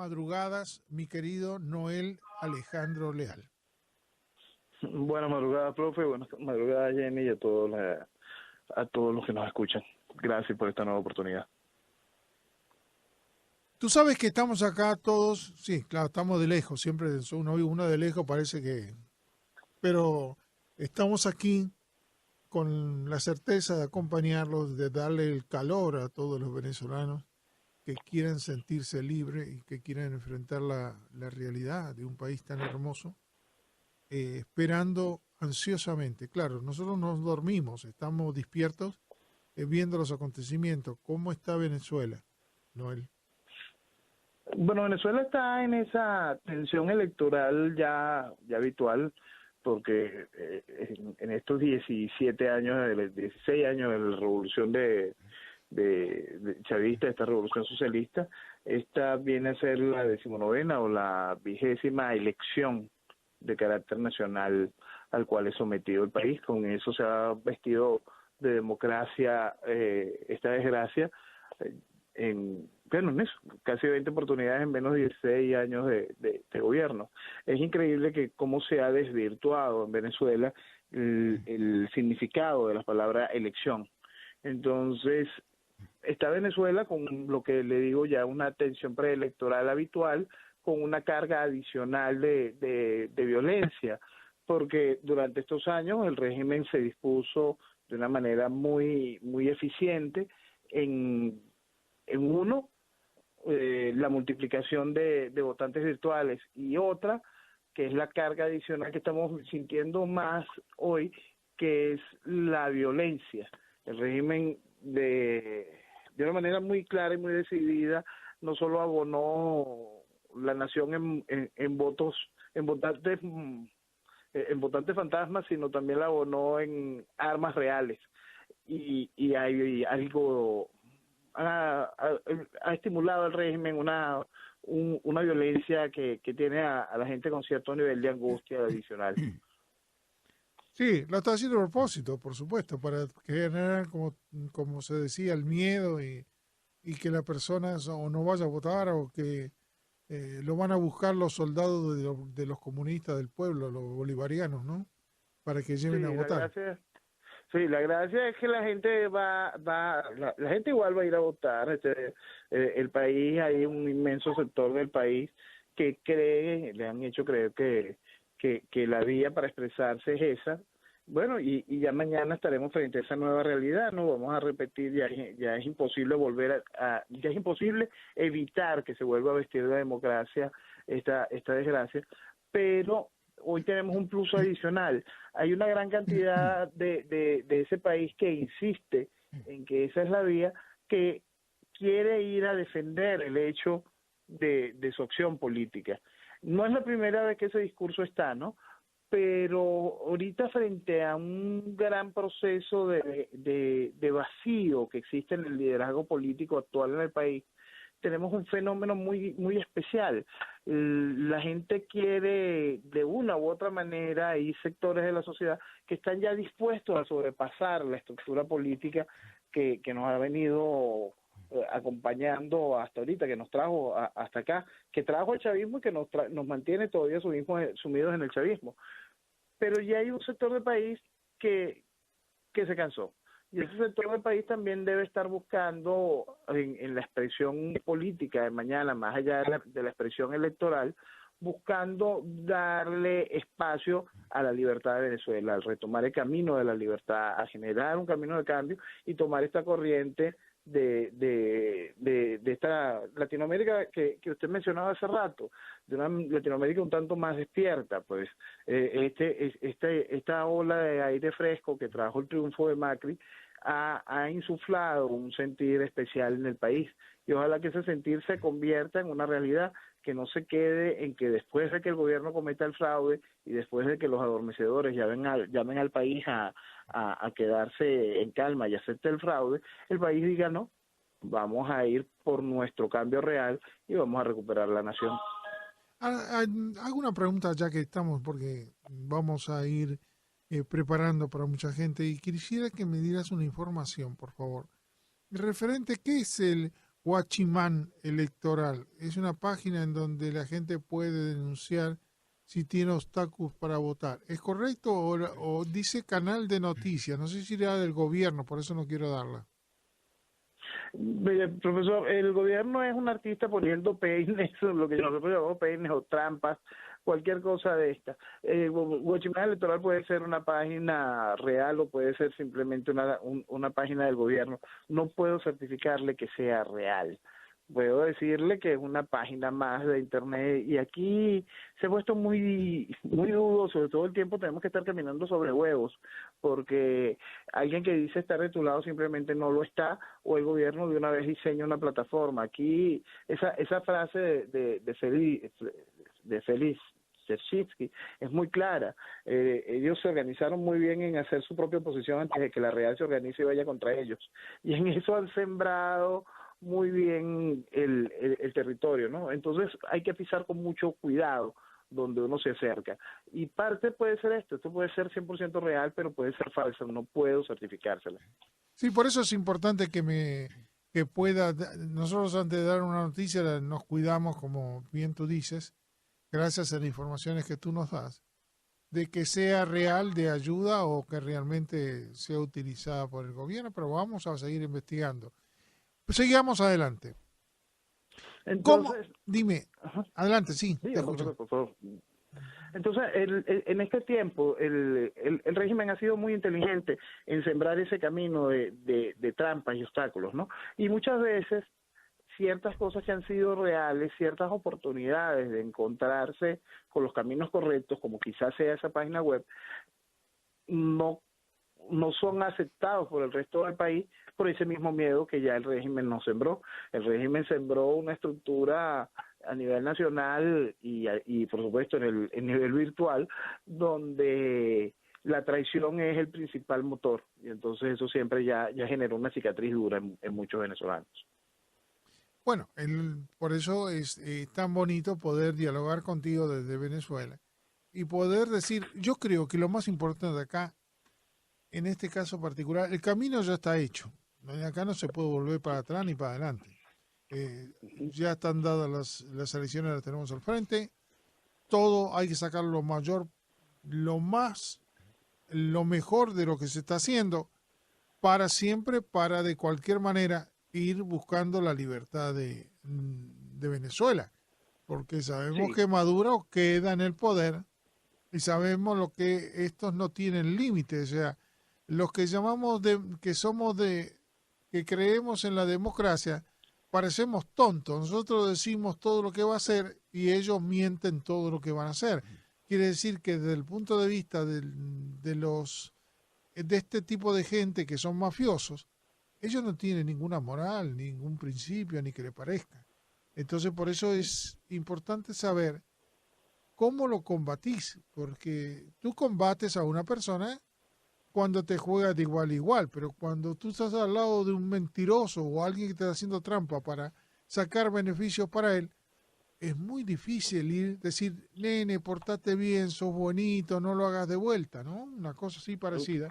madrugadas, mi querido Noel Alejandro Leal. Buenas madrugadas, profe. Buenas madrugadas, Jenny, y a todos los que nos escuchan. Gracias por esta nueva oportunidad. Tú sabes que estamos acá todos, sí, claro, estamos de lejos, siempre uno de lejos parece que, pero estamos aquí con la certeza de acompañarlos, de darle el calor a todos los venezolanos que quieren sentirse libres y que quieren enfrentar la realidad de un país tan hermoso, esperando ansiosamente. Claro, nosotros no dormimos, estamos despiertos viendo los acontecimientos. ¿Cómo está Venezuela, Noel? Bueno, Venezuela está en esa tensión electoral ya habitual, porque en estos 17 años, 16 años de la revolución de chavista, esta revolución socialista, esta viene a ser la 19ª o la 20ª elección de carácter nacional al cual es sometido el país. Con eso se ha vestido de democracia esta desgracia en eso, casi 20 oportunidades en menos de 16 años de gobierno. Es increíble que cómo se ha desvirtuado en Venezuela el significado de la palabra elección. Entonces, está Venezuela con lo que le digo ya una tensión preelectoral habitual, con una carga adicional de violencia, porque durante estos años el régimen se dispuso de una manera muy eficiente en uno, la multiplicación de votantes virtuales, y otra, que es la carga adicional que estamos sintiendo más hoy, que es la violencia. El régimen de una manera muy clara y muy decidida no solo abonó la nación en votos, en votantes fantasmas, sino también la abonó en armas reales. Y hay algo ha estimulado el régimen una violencia que tiene a la gente con cierto nivel de angustia adicional. Sí, lo está haciendo a propósito, por supuesto, para generar, como se decía, el miedo y que la persona o no vaya a votar o que lo van a buscar los soldados de los comunistas del pueblo, los bolivarianos, ¿no? Para que lleven a Sí, votar. la gracia es que la gente la gente igual va a ir a votar. El país, hay un inmenso sector del país que le han hecho creer que la vía para expresarse es esa. Bueno, y ya mañana estaremos frente a esa nueva realidad, ¿no? Vamos a repetir, ya es imposible ya es imposible evitar que se vuelva a vestir de democracia esta desgracia, pero hoy tenemos un plus adicional. Hay una gran cantidad de ese país que insiste en que esa es la vía, que quiere ir a defender el hecho de su acción política. No es la primera vez que ese discurso está, ¿no? Pero ahorita, frente a un gran proceso de vacío que existe en el liderazgo político actual en el país, tenemos un fenómeno muy especial. La gente quiere, de una u otra manera, hay sectores de la sociedad que están ya dispuestos a sobrepasar la estructura política que nos ha venido acompañando hasta ahorita, que nos trajo hasta acá, que trajo el chavismo y que nos mantiene todavía sumidos en el chavismo. Pero ya hay un sector del país que se cansó. Y ese sector del país también debe estar buscando en la expresión política de mañana, más allá de la expresión electoral, buscando darle espacio a la libertad de Venezuela, al retomar el camino de la libertad, a generar un camino de cambio y tomar esta corriente de esta Latinoamérica que usted mencionaba hace rato, de una Latinoamérica un tanto más despierta. Pues esta ola de aire fresco que trajo el triunfo de Macri ha insuflado un sentir especial en el país, y ojalá que ese sentir se convierta en una realidad, que no se quede en que después de que el gobierno cometa el fraude y después de que los adormecedores llamen al país a quedarse en calma y acepte el fraude, el país diga no, vamos a ir por nuestro cambio real y vamos a recuperar la nación. Hago una pregunta ya que estamos, porque vamos a ir preparando para mucha gente, y quisiera que me dieras una información, por favor, referente, ¿qué es el Guachimán Electoral. Es una página en donde la gente puede denunciar si tiene obstáculos para votar. ¿Es correcto o dice canal de noticias? No sé si era del gobierno, por eso no quiero darla. Mire, profesor, el gobierno es un artista poniendo peines, lo que nosotros llamamos peines o trampas, cualquier cosa de esta. Guachimán Electoral puede ser una página real o puede ser simplemente una página del gobierno. No puedo certificarle que sea real. Puedo decirle que es una página más de internet y aquí se ha puesto muy dudoso. Todo el tiempo tenemos que estar caminando sobre huevos porque alguien que dice estar de tu lado simplemente no lo está, o el gobierno de una vez diseña una plataforma. Aquí esa frase de Félix Czerczynski es muy clara. Ellos se organizaron muy bien en hacer su propia oposición antes de que la Real se organice y vaya contra ellos. Y en eso han sembrado muy bien el territorio, ¿no? Entonces hay que pisar con mucho cuidado donde uno se acerca. Y parte puede ser esto puede ser 100% real, pero puede ser falso, no puedo certificársela. Sí, por eso es importante que pueda, nosotros antes de dar una noticia nos cuidamos, como bien tú dices, gracias a las informaciones que tú nos das, de que sea real de ayuda o que realmente sea utilizada por el gobierno, pero vamos a seguir investigando. Pues sigamos adelante. ¿Cómo? Entonces, Dime, ajá, adelante, sí, te dígame, escucho. por favor. Entonces, en este tiempo, el régimen ha sido muy inteligente en sembrar ese camino de trampas y obstáculos, ¿no? Y muchas veces, ciertas cosas que han sido reales, ciertas oportunidades de encontrarse con los caminos correctos, como quizás sea esa página web, no no son aceptados por el resto del país por ese mismo miedo que ya el régimen nos sembró. El régimen sembró una estructura a nivel nacional y por supuesto en nivel virtual, donde la traición es el principal motor, y entonces eso siempre ya generó una cicatriz dura en muchos venezolanos. Bueno, por eso es tan bonito poder dialogar contigo desde Venezuela y poder decir, yo creo que lo más importante acá, en este caso particular, el camino ya está hecho. Acá no se puede volver para atrás ni para adelante. Ya están dadas las elecciones, las tenemos al frente. Todo hay que sacar lo mayor, lo más, lo mejor de lo que se está haciendo para siempre, para de cualquier manera ir buscando la libertad de Venezuela. Porque sabemos Sí, que Maduro queda en el poder y sabemos lo que estos no tienen límites. O sea, los que llamamos que somos que creemos en la democracia, parecemos tontos. Nosotros decimos todo lo que va a hacer y ellos mienten todo lo que van a hacer. Quiere decir que desde el punto de vista de este tipo de gente que son mafiosos, ellos no tienen ninguna moral, ningún principio, ni que le parezca. Entonces, por eso es importante saber cómo lo combatís, porque tú combates a una persona cuando te juegas de igual a igual, pero cuando tú estás al lado de un mentiroso o alguien que está haciendo trampa para sacar beneficios para él, es muy difícil decir, nene, portate bien, sos bonito, no lo hagas de vuelta, ¿no? Una cosa así parecida.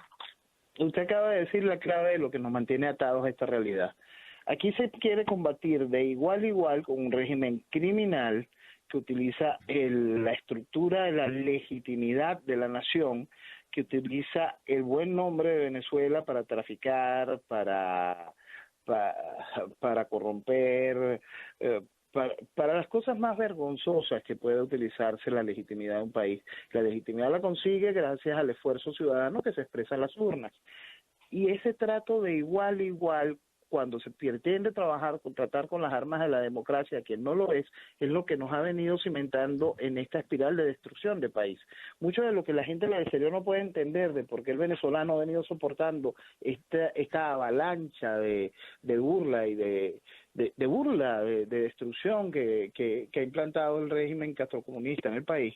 usted acaba de decir la clave de lo que nos mantiene atados a esta realidad. Aquí se quiere combatir de igual a igual con un régimen criminal que utiliza la estructura de la legitimidad de la nación, que utiliza el buen nombre de Venezuela para traficar, para, para corromper, para las cosas más vergonzosas que puede utilizarse la legitimidad de un país. La legitimidad la consigue gracias al esfuerzo ciudadano que se expresa en las urnas. Y ese trato de igual a igual, cuando se pretende tratar con las armas de la democracia, que no lo es lo que nos ha venido cimentando en esta espiral de destrucción de país. Mucho de lo que la gente del exterior no puede entender de por qué el venezolano ha venido soportando esta avalancha de burla y de burla, de destrucción que ha implantado el régimen castrocomunista en el país,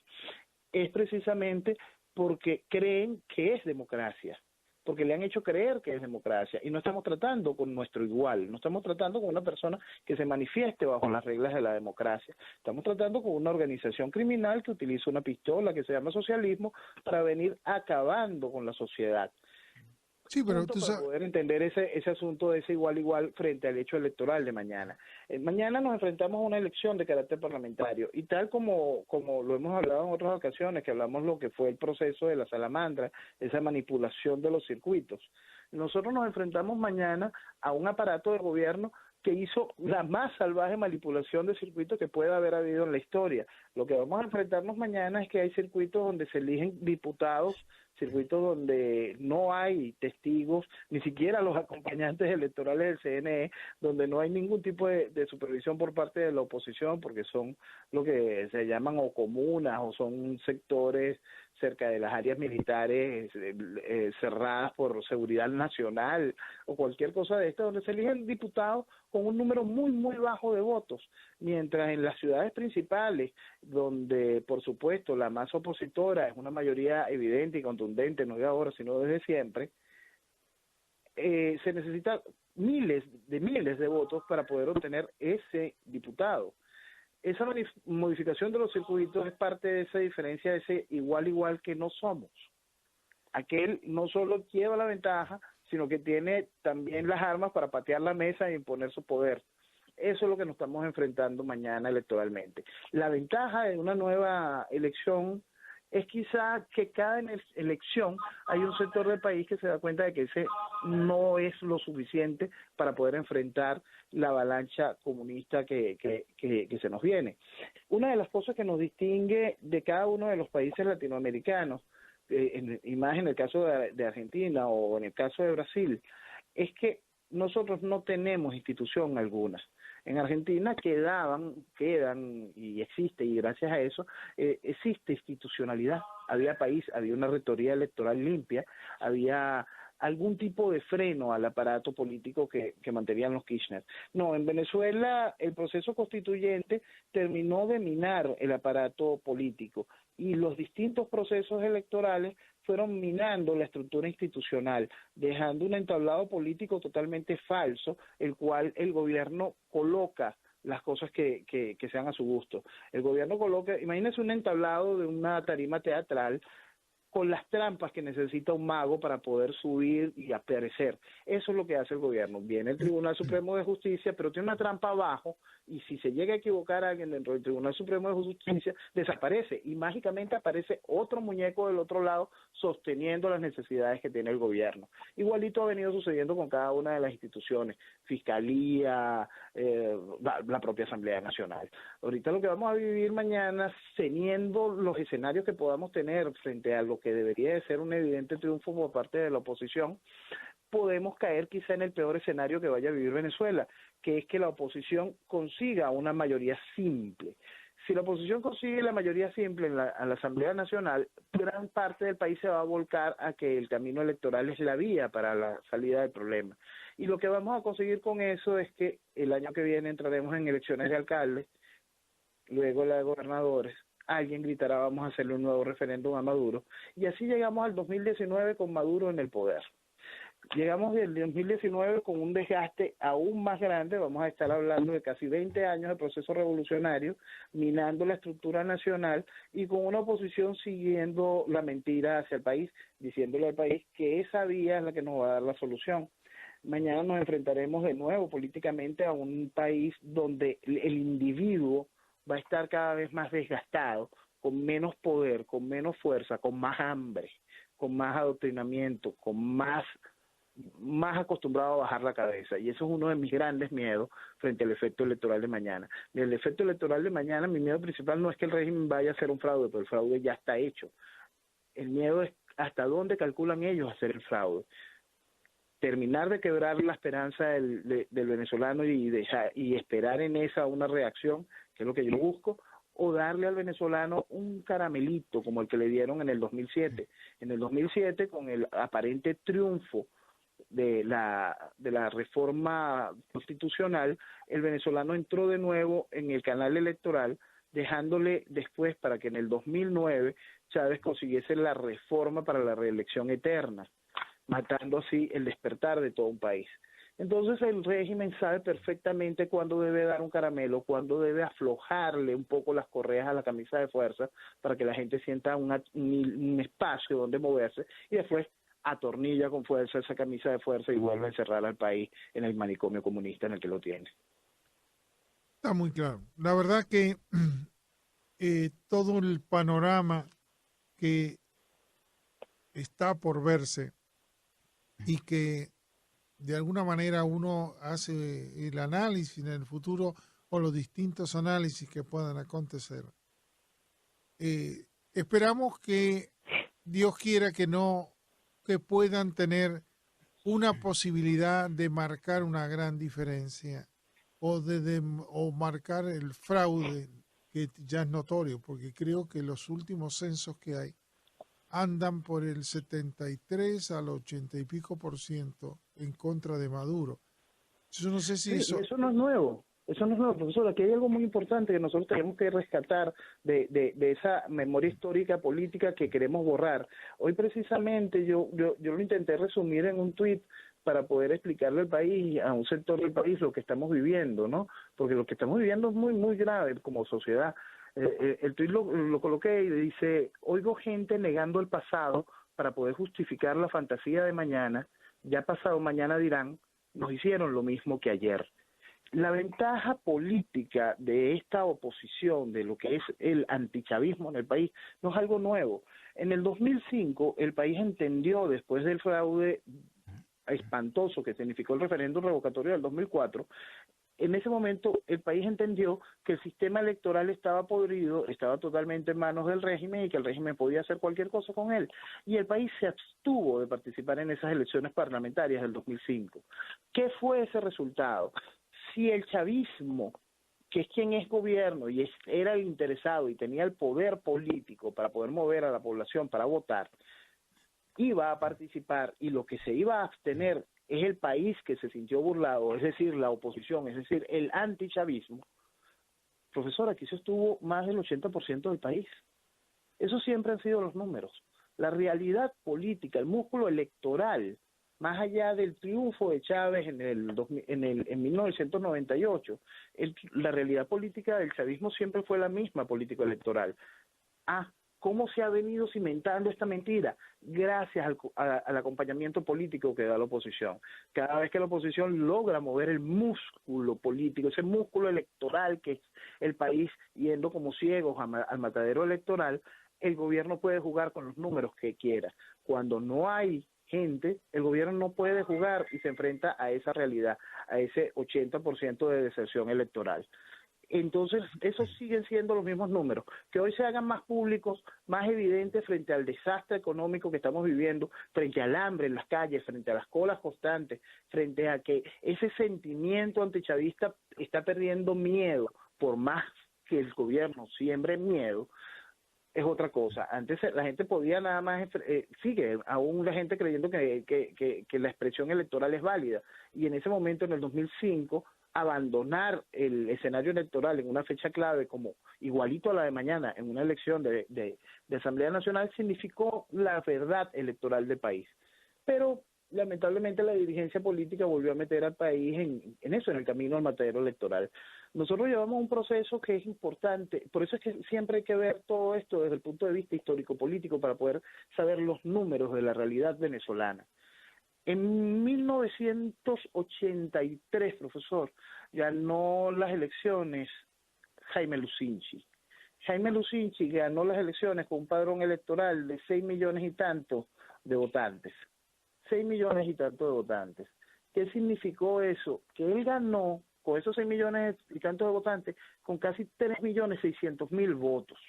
es precisamente porque creen que es democracia, porque le han hecho creer que es democracia, y no estamos tratando con nuestro igual, no estamos tratando con una persona que se manifieste bajo las reglas de la democracia, estamos tratando con una organización criminal que utiliza una pistola que se llama socialismo para venir acabando con la sociedad. Sí, pero punto tú para sabes, poder entender ese asunto de ese igual frente al hecho electoral de mañana. Mañana nos enfrentamos a una elección de carácter parlamentario y tal como lo hemos hablado en otras ocasiones, que hablamos lo que fue el proceso de la salamandra, esa manipulación de los circuitos. Nosotros nos enfrentamos mañana a un aparato de gobierno que hizo la más salvaje manipulación de circuitos que pueda haber habido en la historia. Lo que vamos a enfrentarnos mañana es que hay circuitos donde se eligen diputados, circuitos donde no hay testigos, ni siquiera los acompañantes electorales del CNE, donde no hay ningún tipo de supervisión por parte de la oposición, porque son lo que se llaman o comunas o son sectores cerca de las áreas militares cerradas por seguridad nacional o cualquier cosa de esto, donde se eligen diputados con un número muy bajo de votos, mientras en las ciudades principales, donde por supuesto la masa opositora es una mayoría evidente y contundente, no de ahora, sino desde siempre, se necesitan miles de votos para poder obtener ese diputado. Esa modificación de los circuitos es parte de esa diferencia, de ese igual que no somos. Aquel no solo lleva la ventaja, sino que tiene también las armas para patear la mesa e imponer su poder. Eso es lo que nos estamos enfrentando mañana electoralmente. La ventaja de una nueva elección es quizá que cada elección hay un sector del país que se da cuenta de que ese no es lo suficiente para poder enfrentar la avalancha comunista que se nos viene. Una de las cosas que nos distingue de cada uno de los países latinoamericanos, y más en el caso de Argentina o en el caso de Brasil, es que nosotros no tenemos institución alguna. En Argentina quedan, y existe, y gracias a eso, existe institucionalidad. Había país, había una rectoría electoral limpia, había algún tipo de freno al aparato político que mantenían los Kirchner. No, en Venezuela el proceso constituyente terminó de minar el aparato político y los distintos procesos electorales fueron minando la estructura institucional, dejando un entablado político totalmente falso, el cual el gobierno coloca las cosas que sean a su gusto. El gobierno coloca, imagínense un entablado de una tarima teatral con las trampas que necesita un mago para poder subir y aparecer. Eso es lo que hace el gobierno. Viene el Tribunal Supremo de Justicia, pero tiene una trampa abajo, y si se llega a equivocar a alguien dentro del Tribunal Supremo de Justicia, desaparece, y mágicamente aparece otro muñeco del otro lado sosteniendo las necesidades que tiene el gobierno. Igualito ha venido sucediendo con cada una de las instituciones, Fiscalía, la propia Asamblea Nacional. Ahorita lo que vamos a vivir mañana, teniendo los escenarios que podamos tener frente a lo que debería de ser un evidente triunfo por parte de la oposición, podemos caer quizá en el peor escenario que vaya a vivir Venezuela, que es que la oposición consiga una mayoría simple. Si la oposición consigue la mayoría simple en la Asamblea Nacional, gran parte del país se va a volcar a que el camino electoral es la vía para la salida del problema. Y lo que vamos a conseguir con eso es que el año que viene entraremos en elecciones de alcaldes, luego la de gobernadores, alguien gritará vamos a hacerle un nuevo referéndum a Maduro, y así llegamos al 2019 con Maduro en el poder. Llegamos del 2019 con un desgaste aún más grande, vamos a estar hablando de casi 20 años de proceso revolucionario, minando la estructura nacional y con una oposición siguiendo la mentira hacia el país, diciéndole al país que esa vía es la que nos va a dar la solución. Mañana nos enfrentaremos de nuevo políticamente a un país donde el individuo va a estar cada vez más desgastado, con menos poder, con menos fuerza, con más hambre, con más adoctrinamiento, con más acostumbrado a bajar la cabeza, y eso es uno de mis grandes miedos frente al efecto electoral de mañana. El efecto electoral de mañana, mi miedo principal no es que el régimen vaya a hacer un fraude, pero el fraude ya está hecho. El miedo es hasta dónde calculan ellos hacer el fraude. Terminar de quebrar la esperanza del venezolano y esperar en esa una reacción, que es lo que yo busco, o darle al venezolano un caramelito como el que le dieron en el 2007. En el 2007, con el aparente triunfo de la reforma constitucional, el venezolano entró de nuevo en el canal electoral, dejándole después para que en el 2009 Chávez consiguiese la reforma para la reelección eterna, matando así el despertar de todo un país. Entonces el régimen sabe perfectamente cuándo debe dar un caramelo, cuándo debe aflojarle un poco las correas a la camisa de fuerza para que la gente sienta un espacio donde moverse, y después atornilla con fuerza esa camisa de fuerza y vuelve a encerrar al país en el manicomio comunista en el que lo tiene. Está muy claro. La verdad que todo el panorama que está por verse y que de alguna manera uno hace el análisis en el futuro o los distintos análisis que puedan acontecer. Esperamos que Dios quiera que no, que puedan tener una posibilidad de marcar una gran diferencia o marcar el fraude que ya es notorio, porque creo que los últimos censos que hay andan por el 73 al 80 y pico % en contra de Maduro. Yo no sé si Sí, y eso no es nuevo. Eso no es nuevo, profesor. Aquí hay algo muy importante que nosotros tenemos que rescatar de esa memoria histórica política que queremos borrar. Hoy precisamente yo lo intenté resumir en un tuit para poder explicarle al país, a un sector del país, lo que estamos viviendo, ¿no? Porque lo que estamos viviendo es muy, muy grave como sociedad. El tuit lo coloqué y dice, oigo gente negando el pasado para poder justificar la fantasía de mañana, ya pasado mañana dirán, nos hicieron lo mismo que ayer. La ventaja política de esta oposición, de lo que es el antichavismo en el país, no es algo nuevo. En el 2005 el país entendió, después del fraude espantoso que significó el referéndum revocatorio del 2004, en ese momento el país entendió que el sistema electoral estaba podrido, estaba totalmente en manos del régimen y que el régimen podía hacer cualquier cosa con él. Y el país se abstuvo de participar en esas elecciones parlamentarias del 2005. ¿Qué fue ese resultado? Si el chavismo, que es quien es gobierno y era el interesado y tenía el poder político para poder mover a la población para votar, iba a participar y lo que se iba a abstener es el país que se sintió burlado, es decir, la oposición, es decir, el antichavismo. Profesor, aquí se estuvo más del 80% del país. Esos siempre han sido los números. La realidad política, el músculo electoral, más allá del triunfo de Chávez en 1998, la realidad política del chavismo siempre fue la misma política electoral. ¿Cómo se ha venido cimentando esta mentira? Gracias al acompañamiento político que da la oposición. Cada vez que la oposición logra mover el músculo político, ese músculo electoral que es el país yendo como ciegos al matadero electoral, el gobierno puede jugar con los números que quiera. Cuando no hay gente, el gobierno no puede jugar y se enfrenta a esa realidad, a ese 80% de deserción electoral. Entonces, esos siguen siendo los mismos números, que hoy se hagan más públicos, más evidentes frente al desastre económico que estamos viviendo, frente al hambre en las calles, frente a las colas constantes, frente a que ese sentimiento antichavista está perdiendo miedo, por más que el gobierno siembre miedo, es otra cosa. Antes la gente podía nada más, sigue aún la gente creyendo que la expresión electoral es válida, y en ese momento, en el 2005, abandonar el escenario electoral en una fecha clave como igualito a la de mañana en una elección de Asamblea Nacional significó la verdad electoral del país. Pero lamentablemente la dirigencia política volvió a meter al país en eso, en el camino al matadero electoral. Nosotros llevamos un proceso que es importante, por eso es que siempre hay que ver todo esto desde el punto de vista histórico-político para poder saber los números de la realidad venezolana. En 1983, profesor, ganó las elecciones Jaime Lucinchi. Jaime Lucinchi ganó las elecciones con un padrón electoral de 6 millones y tanto de votantes. 6 millones y tanto de votantes. ¿Qué significó eso? Que él ganó con esos 6 millones y tanto de votantes con casi 3.600.000 votos.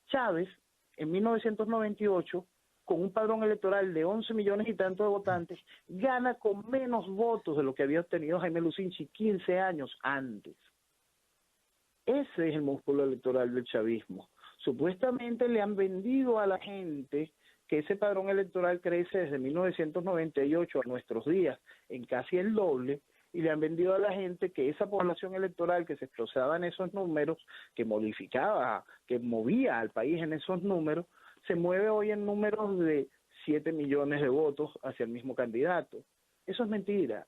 Chávez, en 1998, con un padrón electoral de 11 millones y tanto de votantes, gana con menos votos de lo que había obtenido Jaime Lucinchi 15 años antes. Ese es el músculo electoral del chavismo. Supuestamente le han vendido a la gente que ese padrón electoral crece desde 1998 a nuestros días en casi el doble, y le han vendido a la gente que esa población electoral que se expresaba en esos números, que modificaba, que movía al país en esos números, se mueve hoy en números de 7 millones de votos hacia el mismo candidato. Eso es mentira.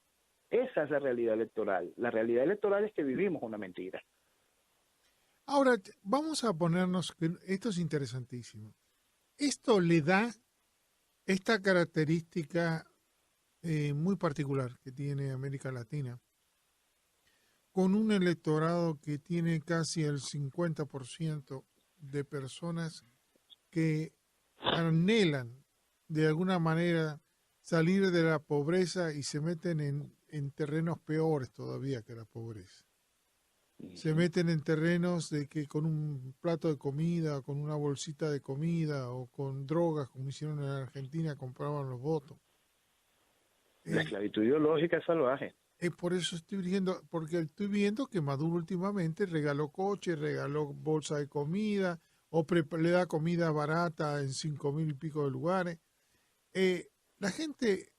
Esa es la realidad electoral. La realidad electoral es que vivimos una mentira. Ahora, vamos a ponernos, esto es interesantísimo. Esto le da esta característica muy particular que tiene América Latina, con un electorado que tiene casi el 50% de personas que anhelan de alguna manera salir de la pobreza y se meten en terrenos peores todavía que la pobreza. Se meten en terrenos de que con un plato de comida, con una bolsita de comida o con drogas, como hicieron en Argentina, compraban los votos. La esclavitud ideológica es salvaje. Por eso estoy viendo, porque estoy viendo que Maduro últimamente regaló coches, regaló bolsa de comida, o le da comida barata en 5.000 y pico de lugares. La gente,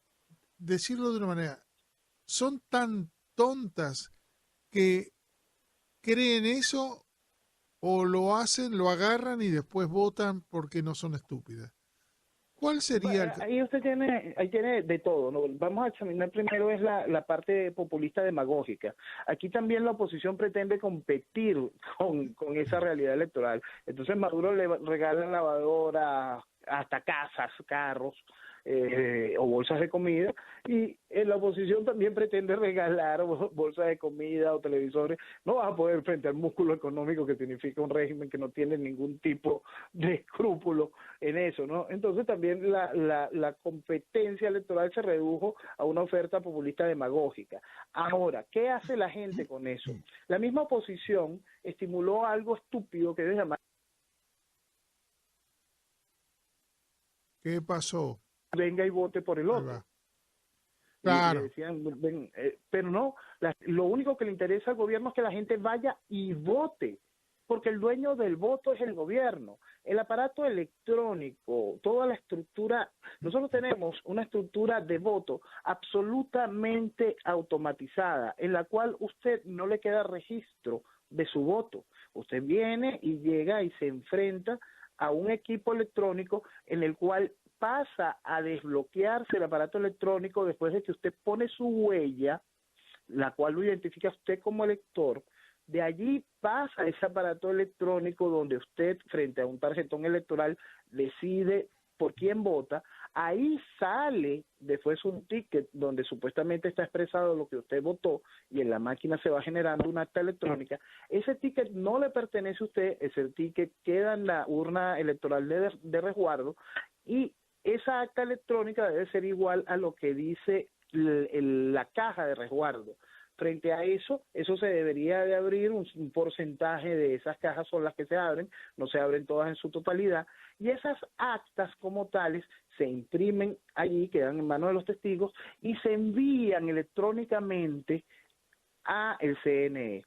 decirlo de una manera, son tan tontas que creen eso o lo hacen, lo agarran y después votan porque no son estúpidas. ¿Cuál sería el... Ahí ahí tiene de todo, ¿no? Vamos a examinar primero es la parte populista demagógica. Aquí también la oposición pretende competir con esa realidad electoral. Entonces Maduro le regala lavadoras, hasta casas, carros, o bolsas de comida, y la oposición también pretende regalar bolsas de comida o televisores. No vas a poder frente al músculo económico que significa un régimen que no tiene ningún tipo de escrúpulo en eso, ¿no? Entonces también la competencia electoral se redujo a una oferta populista demagógica. Ahora, ¿qué hace la gente con eso? La misma oposición estimuló algo estúpido que es llamar ¿Qué pasó? venga y vote por el otro. Claro. Y decían, pero no, lo único que le interesa al gobierno es que la gente vaya y vote, porque el dueño del voto es el gobierno. El aparato electrónico, toda la estructura, nosotros tenemos una estructura de voto absolutamente automatizada, en la cual usted no le queda registro de su voto. Usted viene y llega y se enfrenta a un equipo electrónico en el cual pasa a desbloquearse el aparato electrónico después de que usted pone su huella, la cual lo identifica a usted como elector. De allí pasa a ese aparato electrónico donde usted, frente a un tarjetón electoral, decide por quién vota. Ahí sale después un ticket donde supuestamente está expresado lo que usted votó, y en la máquina se va generando una acta electrónica. Ese ticket no le pertenece a usted, ese ticket queda en la urna electoral de resguardo, y esa acta electrónica debe ser igual a lo que dice la caja de resguardo. Frente a eso se debería de abrir un porcentaje de esas cajas son las que se abren, no se abren todas en su totalidad, y esas actas como tales se imprimen allí, quedan en manos de los testigos y se envían electrónicamente a el CNE.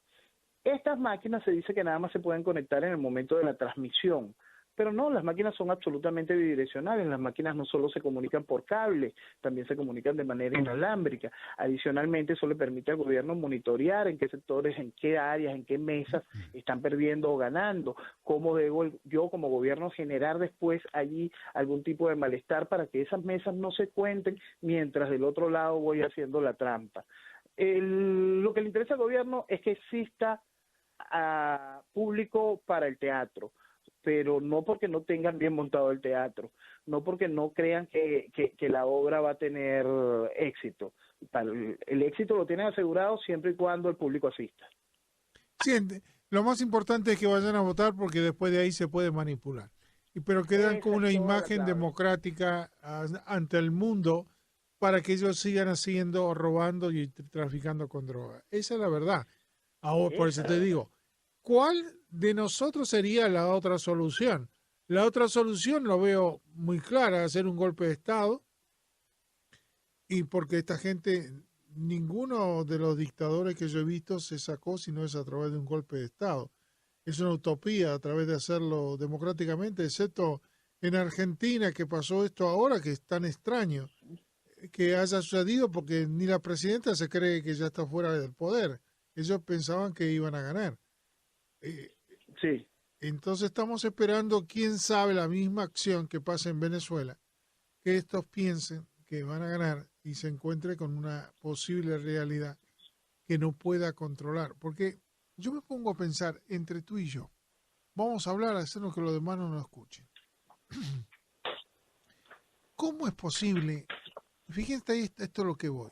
Estas máquinas se dice que nada más se pueden conectar en el momento de la transmisión, pero no, las máquinas son absolutamente bidireccionales. Las máquinas no solo se comunican por cable, también se comunican de manera inalámbrica. Adicionalmente, eso le permite al gobierno monitorear en qué sectores, en qué áreas, en qué mesas están perdiendo o ganando. Cómo debo yo como gobierno generar después allí algún tipo de malestar para que esas mesas no se cuenten mientras del otro lado voy haciendo la trampa. Lo que le interesa al gobierno es que exista público para el teatro, pero no porque no tengan bien montado el teatro, no porque no crean que la obra va a tener éxito. El éxito lo tienen asegurado siempre y cuando el público asista. Sí, lo más importante es que vayan a votar porque después de ahí se puede manipular. Pero quedan con una imagen democrática ante el mundo para que ellos sigan haciendo, robando y traficando con droga. Esa es la verdad. Ahora, por eso te digo, ¿cuál de nosotros sería la otra solución? La otra solución lo veo muy clara, hacer un golpe de Estado, y porque esta gente, ninguno de los dictadores que yo he visto se sacó si no es a través de un golpe de Estado. Es una utopía a través de hacerlo democráticamente, excepto en Argentina, que pasó esto ahora, que es tan extraño que haya sucedido, porque ni la presidenta se cree que ya está fuera del poder. Ellos pensaban que iban a ganar. Sí. Entonces estamos esperando, quién sabe, la misma acción que pasa en Venezuela, que estos piensen que van a ganar y se encuentre con una posible realidad que no pueda controlar. Porque yo me pongo a pensar, entre tú y yo, vamos a hablar, hacernos que los demás no nos escuchen. ¿cómo es posible? Fíjense ahí, esto es lo que voy.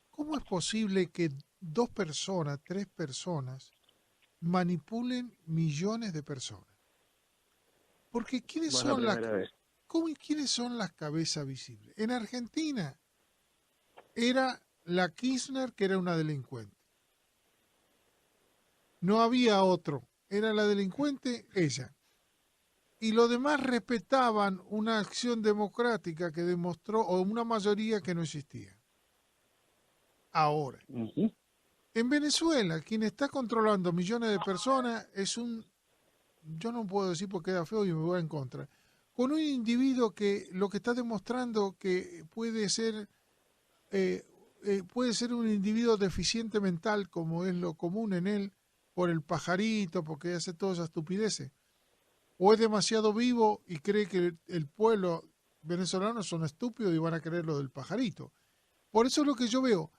¿Cómo es posible que 2 personas, 3 personas manipulen millones de personas? Porque No es la primera vez. ¿quiénes son las cabezas visibles? En Argentina era la Kirchner, que era una delincuente. No había otro. Era la delincuente ella. Y los demás respetaban una acción democrática que demostró, o una mayoría que no existía. Ahora, Ujú. en Venezuela, quien está controlando millones de personas es yo no puedo decir porque queda feo y me voy en contra, con un individuo que lo que está demostrando que puede ser un individuo deficiente mental, como es lo común en él, por el pajarito, porque hace todas esas estupideces, o es demasiado vivo y cree que el pueblo venezolano son estúpidos y van a creer lo del pajarito. Por eso es lo que yo veo.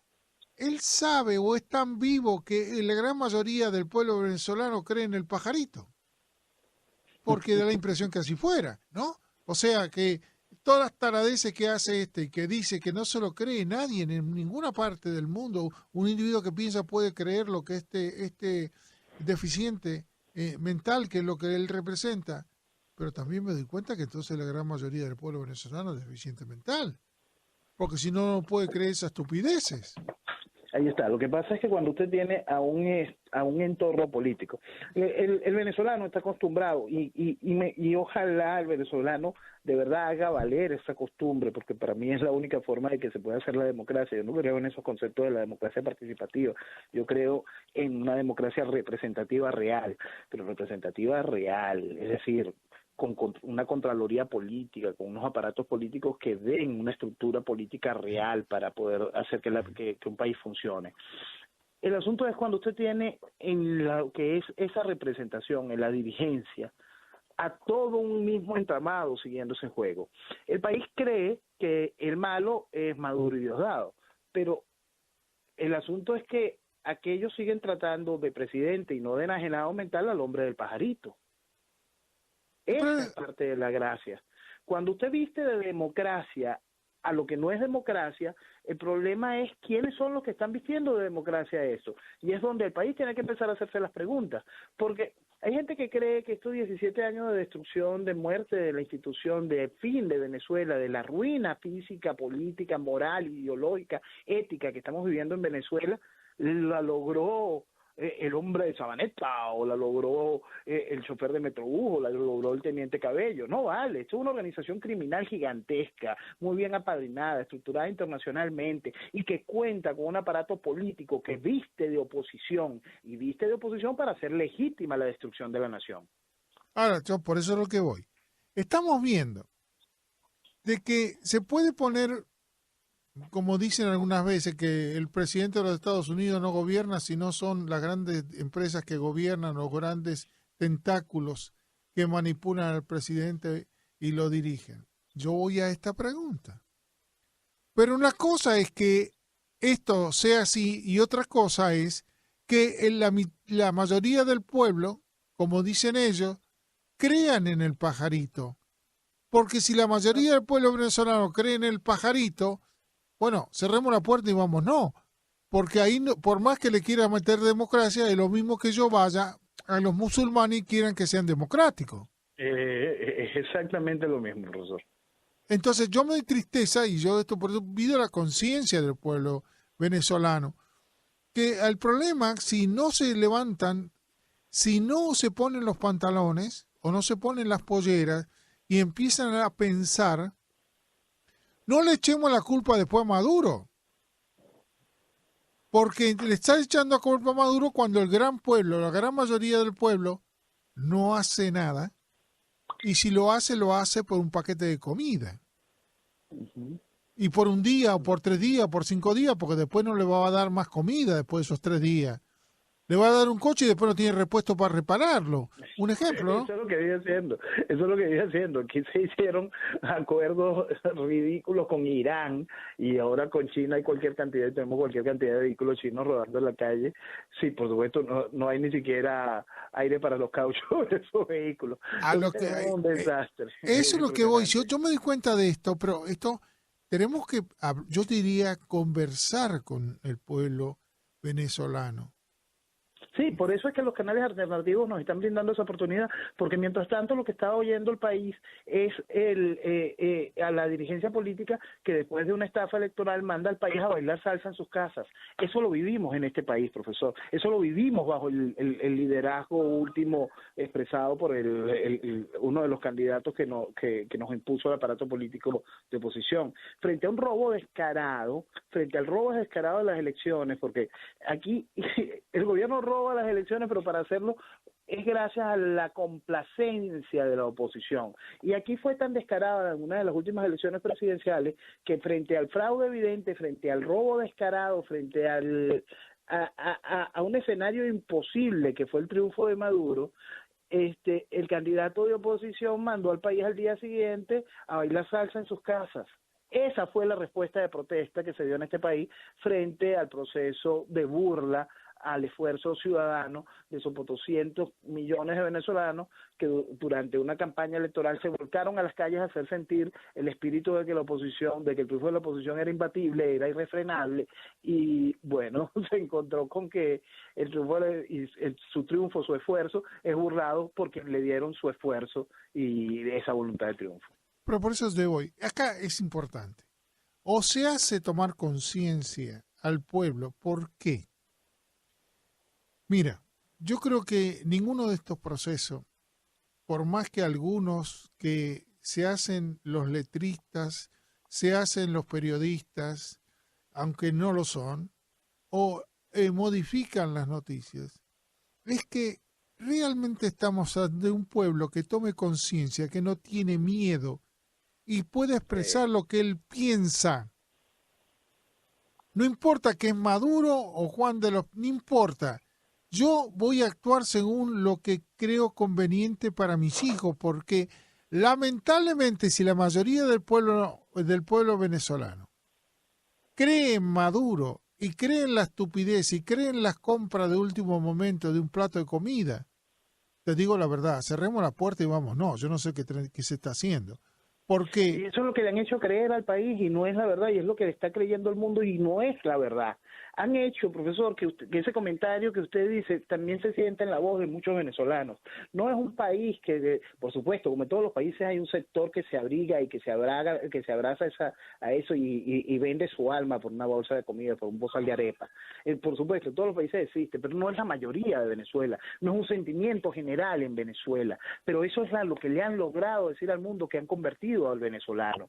Él sabe o es tan vivo que la gran mayoría del pueblo venezolano cree en el pajarito, porque da la impresión que así fuera, ¿no? O sea que todas las taradeces que hace y que dice que no se lo cree nadie en ninguna parte del mundo, un individuo que piensa puede creer lo que este deficiente mental, que es lo que él representa, pero también me doy cuenta que entonces la gran mayoría del pueblo venezolano es deficiente mental, porque si no, no puede creer esas estupideces. Ahí está. Lo que pasa es que cuando usted tiene a un entorno político, el venezolano está acostumbrado y ojalá el venezolano de verdad haga valer esa costumbre, porque para mí es la única forma de que se pueda hacer la democracia. Yo no creo en esos conceptos de la democracia participativa. Yo creo en una democracia representativa real, pero representativa real, es decir, con una contraloría política, con unos aparatos políticos que den una estructura política real para poder hacer que un país funcione. El asunto es cuando usted tiene en lo que es esa representación, en la dirigencia, a todo un mismo entramado siguiendo ese juego. El país cree que el malo es Maduro y Diosdado, pero el asunto es que aquellos siguen tratando de presidente y no de enajenado mental al hombre del pajarito. Esa es parte de la gracia. Cuando usted viste de democracia a lo que no es democracia, el problema es quiénes son los que están vistiendo de democracia eso. Y es donde el país tiene que empezar a hacerse las preguntas. Porque hay gente que cree que estos 17 años de destrucción, de muerte de la institución, de fin de Venezuela, de la ruina física, política, moral, ideológica, ética que estamos viviendo en Venezuela, la logró el hombre de Sabaneta, o la logró el chofer de Metrobús, o la logró el teniente Cabello. No vale, esto es una organización criminal gigantesca, muy bien apadrinada, estructurada internacionalmente, y que cuenta con un aparato político que viste de oposición, y viste de oposición para hacer legítima la destrucción de la nación. Ahora, yo por eso es lo que voy. Estamos viendo de que se puede poner, como dicen algunas veces, que el presidente de los Estados Unidos no gobierna, sino son las grandes empresas que gobiernan, los grandes tentáculos que manipulan al presidente y lo dirigen. Yo voy a esta pregunta. Pero una cosa es que esto sea así y otra cosa es que la mayoría del pueblo, como dicen ellos, crean en el pajarito. Porque si la mayoría del pueblo venezolano cree en el pajarito, bueno, cerremos la puerta y vamos, no. Porque ahí, no, por más que le quiera meter democracia, es lo mismo que yo vaya a los musulmanes y quieran que sean democráticos. Es exactamente lo mismo, profesor. Entonces yo me doy tristeza, y yo esto por eso pido la conciencia del pueblo venezolano, que el problema, si no se levantan, si no se ponen los pantalones o no se ponen las polleras y empiezan a pensar, no le echemos la culpa después a Maduro, porque le está echando la culpa a Maduro cuando el gran pueblo, la gran mayoría del pueblo, no hace nada, y si lo hace por un paquete de comida. Uh-huh. Y por un día, o por 3 días, por 5 días, porque después no le va a dar más comida después de esos 3 días. Le va a dar un coche y después no tiene repuesto para repararlo. Un ejemplo, ¿no? Eso es lo que viene haciendo, eso es lo que viene haciendo. Aquí se hicieron acuerdos ridículos con Irán y ahora con China hay cualquier cantidad, tenemos cualquier cantidad de vehículos chinos rodando en la calle. Sí, por supuesto, no hay ni siquiera aire para los cauchos de esos vehículos. A Lo lo que que, tenemos es un desastre, eso es es lo que voy. impresionante. Yo me doy cuenta de esto, pero esto tenemos que, yo diría, conversar con el pueblo venezolano. Sí, por eso es que los canales alternativos nos están brindando esa oportunidad, porque mientras tanto lo que está oyendo el país es a la dirigencia política que después de una estafa electoral manda al país a bailar salsa en sus casas. Eso lo vivimos en este país, profesor. Eso lo vivimos bajo el liderazgo último expresado por uno de los candidatos que nos impuso el aparato político de oposición. Frente a un robo descarado, frente al robo descarado de las elecciones, porque aquí el gobierno roba las elecciones, pero para hacerlo es gracias a la complacencia de la oposición. Y aquí fue tan descarada en una de las últimas elecciones presidenciales que frente al fraude evidente, frente al robo descarado, frente a un escenario imposible que fue el triunfo de Maduro, el candidato de oposición mandó al país al día siguiente a bailar salsa en sus casas. Esa fue la respuesta de protesta que se dio en este país frente al proceso de burla al esfuerzo ciudadano de esos 200 millones de venezolanos que durante una campaña electoral se volcaron a las calles a hacer sentir el espíritu de que la oposición, de que el triunfo de la oposición era imbatible, era irrefrenable, y bueno, se encontró con que el triunfo su triunfo, su esfuerzo es burlado porque le dieron su esfuerzo y esa voluntad de triunfo. Pero por eso te voy. Acá es importante. O se hace tomar conciencia al pueblo. ¿Por qué? Mira, yo creo que ninguno de estos procesos, por más que algunos que se hacen los letristas, se hacen los periodistas, aunque no lo son, o modifican las noticias, es que realmente estamos ante un pueblo que tome conciencia, que no tiene miedo y puede expresar lo que él piensa. No importa que es Maduro o Juan de los... No importa. Yo voy a actuar según lo que creo conveniente para mis hijos, porque lamentablemente si la mayoría del pueblo venezolano cree en Maduro y cree en la estupidez y cree en las compras de último momento de un plato de comida, te digo la verdad, cerremos la puerta y vamos. No, yo no sé qué se está haciendo. Porque... Y eso es lo que le han hecho creer al país y no es la verdad, y es lo que le está creyendo el mundo y no es la verdad. Han hecho, profesor, que ese comentario que usted dice también se siente en la voz de muchos venezolanos. No es un país que, por supuesto, como en todos los países hay un sector que se abriga y que se abraza a eso y vende su alma por una bolsa de comida, por un bozal de arepa. Por supuesto, en todos los países existe, pero no es la mayoría de Venezuela. No es un sentimiento general en Venezuela, pero eso es lo que le han logrado decir al mundo, que han convertido al venezolano.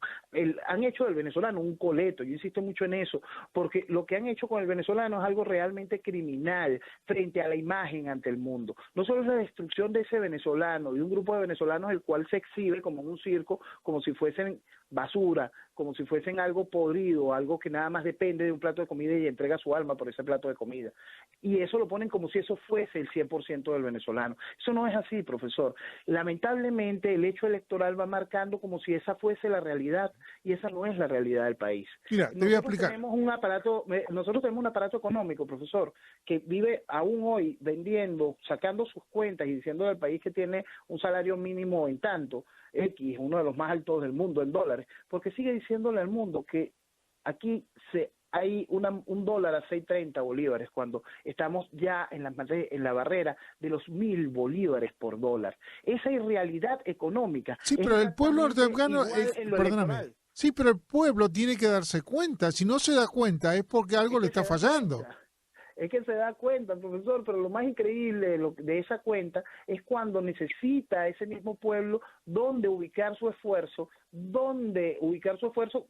Han hecho del venezolano un coleto, yo insisto mucho en eso, porque lo que han hecho con el venezolano es algo realmente criminal frente a la imagen ante el mundo. No solo es la destrucción de ese venezolano, de un grupo de venezolanos el cual se exhibe como en un circo, como si fuesen basura, como si fuesen algo podrido, algo que nada más depende de un plato de comida y entrega su alma por ese plato de comida. Y eso lo ponen como si eso fuese el 100% del venezolano. Eso no es así, profesor. Lamentablemente el hecho electoral va marcando como si esa fuese la realidad, y esa no es la realidad del país. Mira, te voy a explicar. Nosotros tenemos un aparato económico, profesor, que vive aún hoy vendiendo, sacando sus cuentas y diciendo al país que tiene un salario mínimo en tanto, X, uno de los más altos del mundo en dólares, porque sigue diciéndole al mundo que aquí hay un dólar a 6.30 bolívares cuando estamos ya en la barrera de los 1.000 bolívares por dólar. Esa irrealidad económica. Sí, pero el pueblo norteamericano, perdóname, sí, pero el pueblo tiene que darse cuenta. Si no se da cuenta es porque algo le está fallando. Es que se da cuenta, profesor, pero lo más increíble de esa cuenta es cuando necesita ese mismo pueblo dónde ubicar su esfuerzo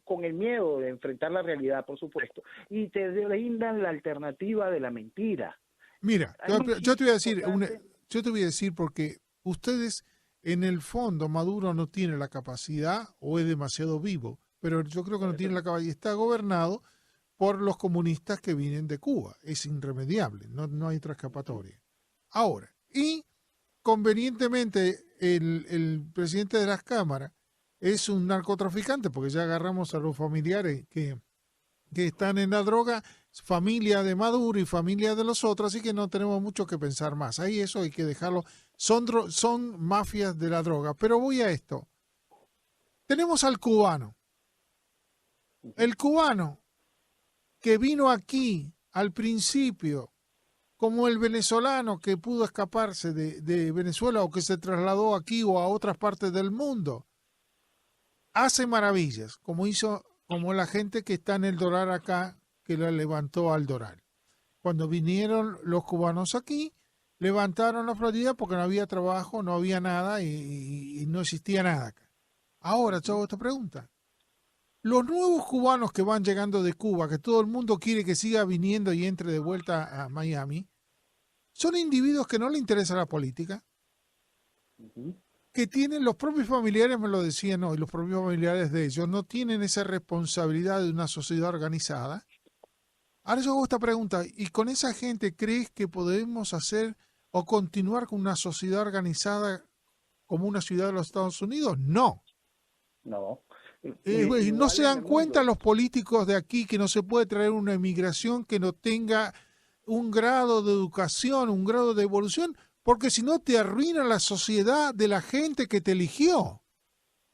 con el miedo de enfrentar la realidad, por supuesto, y te brindan la alternativa de la mentira. Mira, yo te voy a decir porque ustedes, en el fondo, Maduro no tiene la capacidad o es demasiado vivo, pero yo creo que no tiene la capacidad, está gobernado por los comunistas que vienen de Cuba. Es irremediable, no hay otra escapatoria. Ahora, y convenientemente el presidente de las cámaras es un narcotraficante, porque ya agarramos a los familiares que están en la droga, familia de Maduro y familia de los otros, así que no tenemos mucho que pensar más. Ahí eso hay que dejarlo. Son mafias de la droga. Pero voy a esto. Tenemos al cubano. El cubano que vino aquí al principio, como el venezolano que pudo escaparse de Venezuela o que se trasladó aquí o a otras partes del mundo, hace maravillas, como la gente que está en el Doral acá, que la levantó al Doral. Cuando vinieron los cubanos aquí, levantaron la Florida porque no había trabajo, no había nada y no existía nada acá. Ahora te hago esta pregunta. Los nuevos cubanos que van llegando de Cuba, que todo el mundo quiere que siga viniendo y entre de vuelta a Miami, son individuos que no le interesa la política, que tienen los propios familiares, me lo decían hoy, los propios familiares de ellos, no tienen esa responsabilidad de una sociedad organizada. Ahora yo hago esta pregunta, ¿y con esa gente crees que podemos hacer o continuar con una sociedad organizada como una ciudad de los Estados Unidos? No. No. No se dan cuenta los políticos de aquí que no se puede traer una inmigración que no tenga un grado de educación, un grado de evolución, porque si no te arruina la sociedad de la gente que te eligió.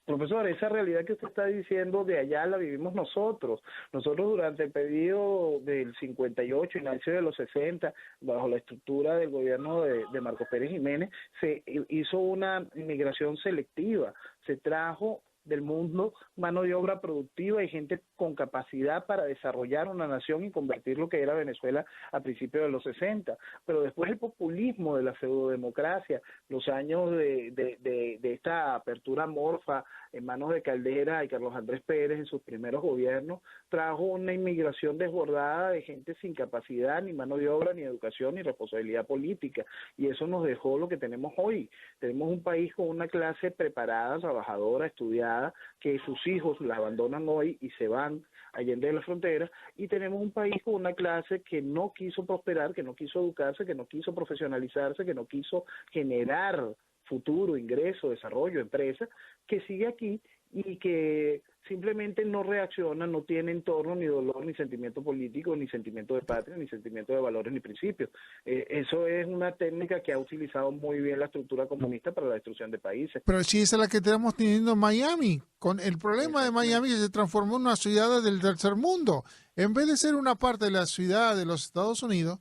Profesor, esa realidad que usted está diciendo de allá la vivimos nosotros. Nosotros durante el periodo del 58 y inicio de los 60, bajo la estructura del gobierno de Marcos Pérez Jiménez, se hizo una inmigración selectiva. Se trajo del mundo mano de obra productiva y gente con capacidad para desarrollar una nación y convertir lo que era Venezuela a principios de los 60. Pero después el populismo de la pseudodemocracia, los años de esta apertura amorfa en manos de Caldera y Carlos Andrés Pérez en sus primeros gobiernos, trajo una inmigración desbordada de gente sin capacidad, ni mano de obra, ni educación, ni responsabilidad política. Y eso nos dejó lo que tenemos hoy. Tenemos un país con una clase preparada, trabajadora, estudiada, que sus hijos la abandonan hoy y se van allende de la frontera, y tenemos un país con una clase que no quiso prosperar, que no quiso educarse, que no quiso profesionalizarse, que no quiso generar futuro, ingreso, desarrollo, empresa, que sigue aquí y que simplemente no reacciona, no tiene entorno, ni dolor, ni sentimiento político, ni sentimiento de patria, ni sentimiento de valores, ni principios. Eso es una técnica que ha utilizado muy bien la estructura comunista para la destrucción de países. Pero si esa es la que estamos teniendo en Miami, con el problema de Miami se transformó en una ciudad del tercer mundo. En vez de ser una parte de la ciudad de los Estados Unidos,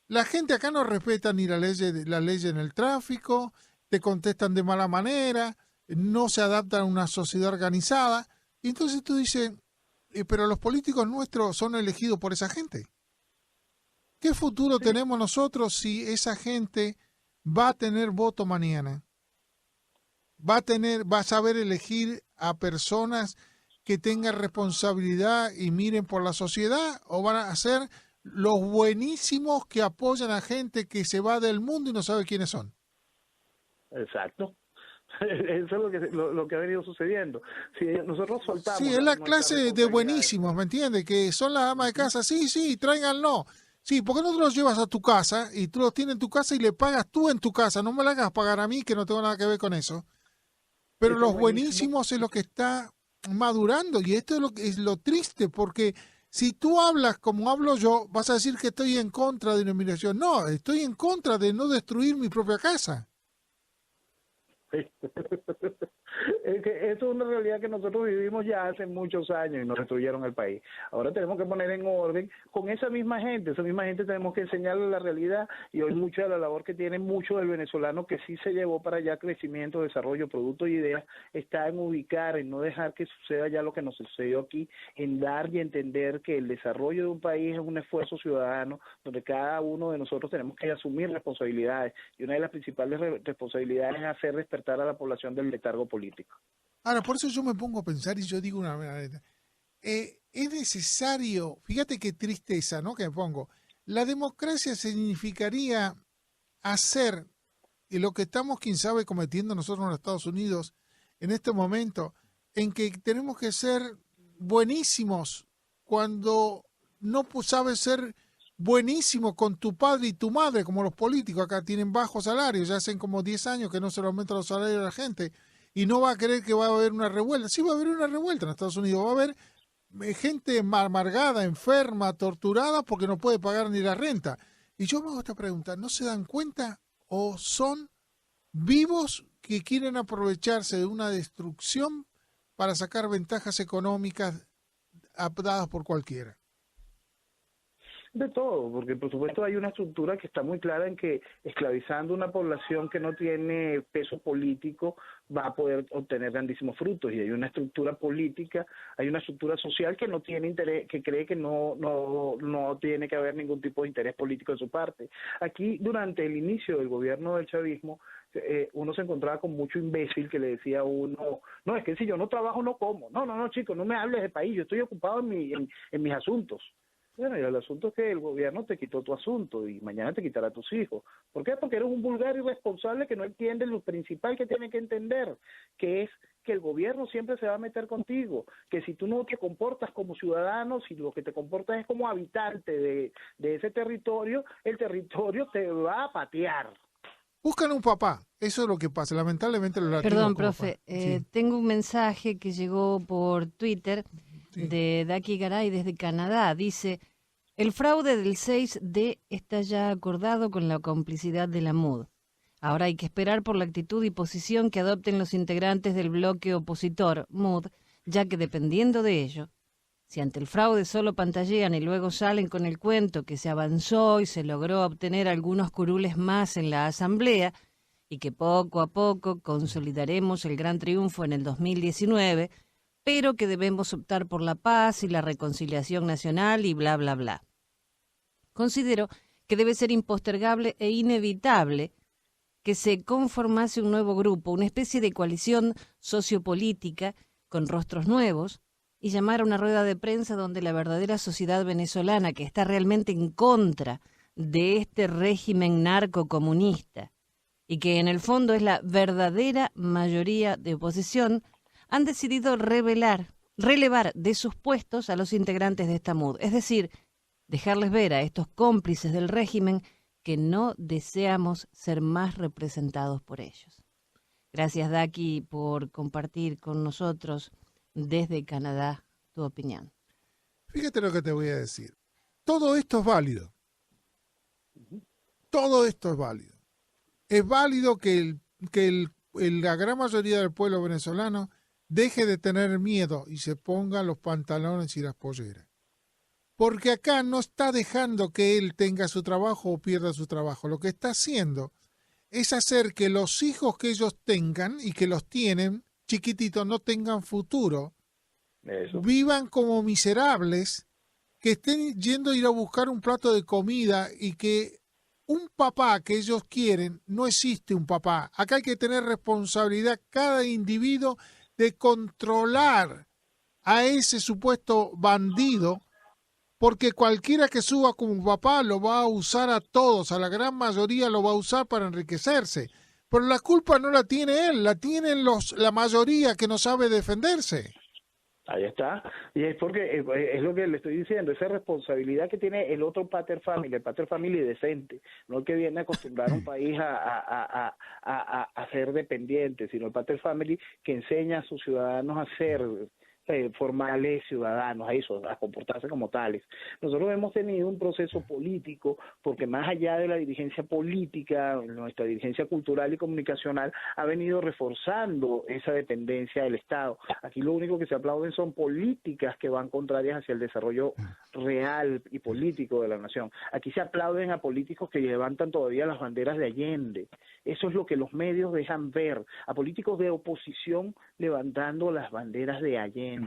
la gente acá no respeta ni la ley en el tráfico, te contestan de mala manera, no se adaptan a una sociedad organizada. Y entonces tú dices, pero los políticos nuestros son elegidos por esa gente. ¿Qué futuro tenemos nosotros si esa gente va a tener voto mañana? Va a saber elegir a personas que tengan responsabilidad y miren por la sociedad, o van a ser los buenísimos que apoyan a gente que se va del mundo y no sabe quiénes son? Exacto. Eso es lo que ha venido sucediendo. Si nosotros soltamos... Sí, es la clase de buenísimos, ¿me entiendes? Que son las amas de casa. Sí, tráiganlo. Sí, ¿por qué no te los llevas a tu casa y tú los tienes en tu casa y le pagas tú en tu casa? No me la hagas pagar a mí, que no tengo nada que ver con eso. Pero los buenísimos es lo que está madurando, y esto es lo triste, porque si tú hablas como hablo yo, vas a decir que estoy en contra de una inmigración. No, estoy en contra de no destruir mi propia casa. Es que eso es una realidad que nosotros vivimos ya hace muchos años y nos destruyeron el país. Ahora tenemos que poner en orden con esa misma gente tenemos que enseñarle la realidad, y hoy mucha de la labor que tiene mucho del venezolano que sí se llevó para allá crecimiento, desarrollo, producto y ideas, está en ubicar, en no dejar que suceda ya lo que nos sucedió aquí, en dar y entender que el desarrollo de un país es un esfuerzo ciudadano donde cada uno de nosotros tenemos que asumir responsabilidades, y una de las principales responsabilidades es hacer despertar a la población del letargo político. Ahora, por eso yo me pongo a pensar y yo digo una verdad. Es necesario, fíjate qué tristeza, ¿no? Que me pongo. La democracia significaría hacer lo que estamos, quién sabe, cometiendo nosotros en los Estados Unidos en este momento, en que tenemos que ser buenísimos cuando no sabes ser buenísimo con tu padre y tu madre, como los políticos acá tienen bajos salarios, ya hacen como 10 años que no se le aumentan los salarios a la gente, y no va a creer que va a haber una revuelta. Sí va a haber una revuelta en Estados Unidos, va a haber gente amargada, enferma, torturada porque no puede pagar ni la renta. Y yo me hago esta pregunta, ¿no se dan cuenta o son vivos que quieren aprovecharse de una destrucción para sacar ventajas económicas dadas por cualquiera? De todo, porque por supuesto hay una estructura que está muy clara en que esclavizando una población que no tiene peso político va a poder obtener grandísimos frutos, y hay una estructura política, hay una estructura social que no tiene interés, que cree que no tiene que haber ningún tipo de interés político de su parte. Aquí, durante el inicio del gobierno del chavismo, uno se encontraba con mucho imbécil que le decía a uno, no, es que si yo no trabajo no como, no, chico, no me hables de país, yo estoy ocupado en mis asuntos. Bueno, y el asunto es que el gobierno te quitó tu asunto y mañana te quitará a tus hijos. ¿Por qué? Porque eres un vulgar irresponsable que no entiende lo principal que tiene que entender, que es que el gobierno siempre se va a meter contigo, que si tú no te comportas como ciudadano, si lo que te comportas es como habitante de ese territorio, el territorio te va a patear. Buscan un papá, eso es lo que pasa, lamentablemente los latinos. Perdón, profe, sí. Tengo un mensaje que llegó por Twitter de Daki Garay desde Canadá. Dice, el fraude del 6D está ya acordado con la complicidad de la MUD. Ahora hay que esperar por la actitud y posición que adopten los integrantes del bloque opositor, MUD, ya que dependiendo de ello, si ante el fraude solo pantallean y luego salen con el cuento que se avanzó y se logró obtener algunos curules más en la asamblea y que poco a poco consolidaremos el gran triunfo en el 2019, pero que debemos optar por la paz y la reconciliación nacional y bla, bla, bla. Considero que debe ser impostergable e inevitable que se conformase un nuevo grupo, una especie de coalición sociopolítica con rostros nuevos, y llamar a una rueda de prensa donde la verdadera sociedad venezolana, que está realmente en contra de este régimen narcocomunista y que en el fondo es la verdadera mayoría de oposición, han decidido relevar de sus puestos a los integrantes de esta MUD, es decir, dejarles ver a estos cómplices del régimen que no deseamos ser más representados por ellos. Gracias, Daki, por compartir con nosotros desde Canadá tu opinión. Fíjate lo que te voy a decir. Todo esto es válido. Todo esto es válido. Es válido que la gran mayoría del pueblo venezolano deje de tener miedo y se ponga los pantalones y las polleras. Porque acá no está dejando que él tenga su trabajo o pierda su trabajo. Lo que está haciendo es hacer que los hijos que ellos tengan y que los tienen, chiquititos, no tengan futuro. Eso. Vivan como miserables, que estén yendo a ir a buscar un plato de comida y que un papá que ellos quieren, no existe un papá. Acá hay que tener responsabilidad cada individuo de controlar a ese supuesto bandido, porque cualquiera que suba como papá lo va a usar a todos, a la gran mayoría lo va a usar para enriquecerse. Pero la culpa no la tiene él, la tienen la mayoría que no sabe defenderse. Ahí está, y es porque es lo que le estoy diciendo, esa responsabilidad que tiene el otro pater family decente, no el que viene a acostumbrar a un país a ser dependiente, sino el pater family que enseña a sus ciudadanos a ser formales ciudadanos, a eso, a comportarse como tales. Nosotros hemos tenido un proceso político, porque más allá de la dirigencia política, nuestra dirigencia cultural y comunicacional ha venido reforzando esa dependencia del Estado. Aquí lo único que se aplauden son políticas que van contrarias hacia el desarrollo real y político de la nación. Aquí se aplauden a políticos que levantan todavía las banderas de Allende. Eso es lo que los medios dejan ver, a políticos de oposición levantando las banderas de Allende.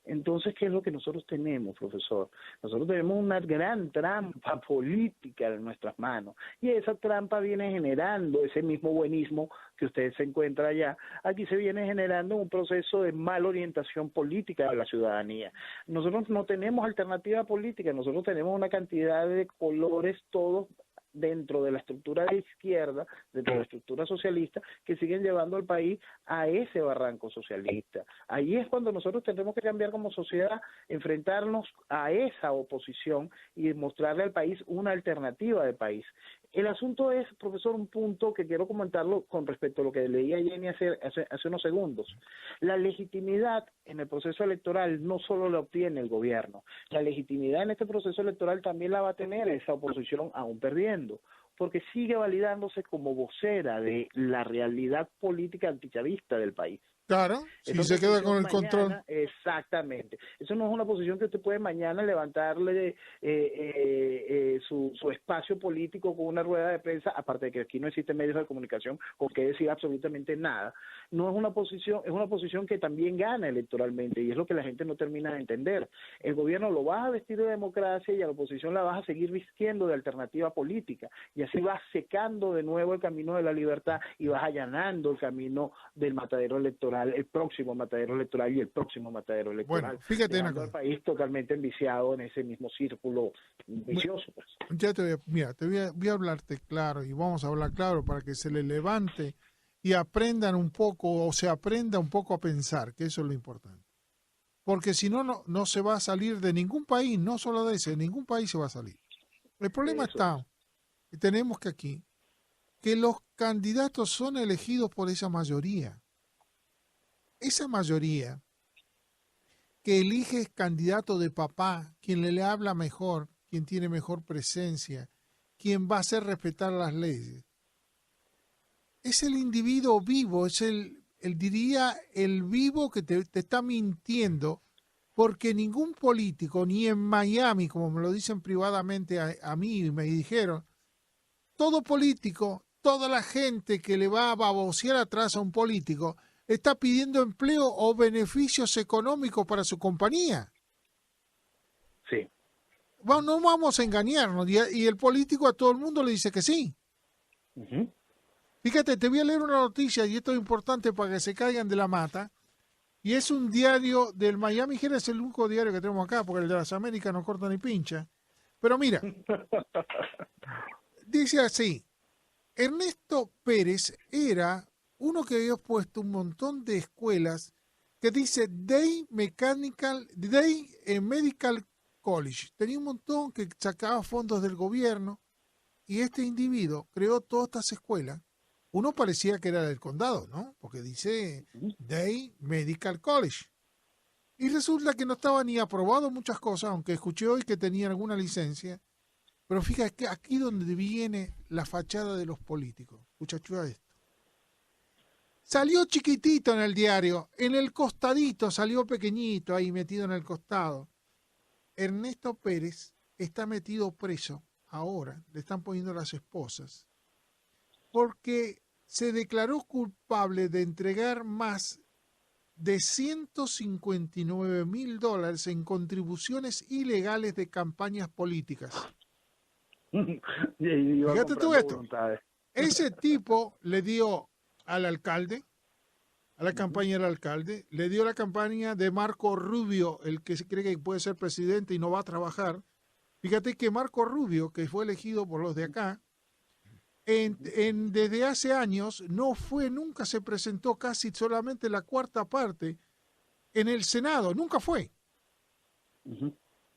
Entonces, ¿qué es lo que nosotros tenemos, profesor? Nosotros tenemos una gran trampa política en nuestras manos, y esa trampa viene generando ese mismo buenismo que usted se encuentra allá. Aquí se viene generando un proceso de mala orientación política de la ciudadanía. Nosotros no tenemos alternativa política, nosotros tenemos una cantidad de colores todos dentro de la estructura de izquierda, dentro de la estructura socialista, que siguen llevando al país a ese barranco socialista. Ahí es cuando nosotros tendremos que cambiar como sociedad, enfrentarnos a esa oposición y mostrarle al país una alternativa de país. El asunto es, profesor, un punto que quiero comentarlo con respecto a lo que leía Jenny hace unos segundos. La legitimidad en el proceso electoral no solo la obtiene el gobierno, la legitimidad en este proceso electoral también la va a tener esa oposición aún perdiendo, porque sigue validándose como vocera de la realidad política antichavista del país. Claro, si se queda con el control. Exactamente. Eso no es una posición que usted puede mañana levantarle su espacio político con una rueda de prensa, aparte de que aquí no existen medios de comunicación con que decir absolutamente nada. No es una posición que también gana electoralmente, y es lo que la gente no termina de entender. El gobierno lo vas a vestir de democracia y a la oposición la vas a seguir vistiendo de alternativa política, y así vas secando de nuevo el camino de la libertad y vas allanando el camino del matadero electoral, el próximo matadero electoral y el próximo matadero electoral. Bueno, fíjate una cosa. El país totalmente enviciado en ese mismo círculo vicioso. Pues. Ya voy a hablarte claro, y vamos a hablar claro para que se le levante y aprendan un poco, o se aprenda un poco a pensar, que eso es lo importante. Porque si no, no se va a salir de ningún país, no solo de ese, ningún país se va a salir. El problema está, y tenemos que los candidatos son elegidos por esa mayoría. Esa mayoría que elige candidato de papá, quien le habla mejor, quien tiene mejor presencia, quien va a hacer respetar las leyes, es el individuo vivo, es el vivo que te está mintiendo, porque ningún político, ni en Miami, como me lo dicen privadamente a mí, me dijeron, todo político, toda la gente que le va a babosear atrás a un político, está pidiendo empleo o beneficios económicos para su compañía. Sí. Bueno, no vamos a engañarnos, y el político a todo el mundo le dice que sí. Uh-huh. Fíjate, te voy a leer una noticia, y esto es importante para que se caigan de la mata, y es un diario del Miami Herald, es el único diario que tenemos acá, porque el de las Américas no corta ni pincha. Pero mira, dice así, Ernesto Pérez era uno que había puesto un montón de escuelas que dice Day Medical College. Tenía un montón que sacaba fondos del gobierno, y este individuo creó todas estas escuelas. Uno parecía que era del condado, ¿no? Porque dice Day Medical College. Y resulta que no estaba ni aprobado muchas cosas, aunque escuché hoy que tenía alguna licencia. Pero fíjate que aquí donde viene la fachada de los políticos. Escucha esto. Salió chiquitito en el diario, en el costadito, salió pequeñito ahí metido en el costado. Ernesto Pérez está metido preso ahora, le están poniendo las esposas, porque se declaró culpable de entregar más de $159,000 en contribuciones ilegales de campañas políticas. Fíjate tú esto. Ese tipo le dio al alcalde, a la campaña del alcalde, le dio la campaña de Marco Rubio, el que se cree que puede ser presidente y no va a trabajar. Fíjate que Marco Rubio, que fue elegido por los de acá, desde hace años nunca se presentó, casi solamente la cuarta parte en el Senado, nunca fue. Uh-huh.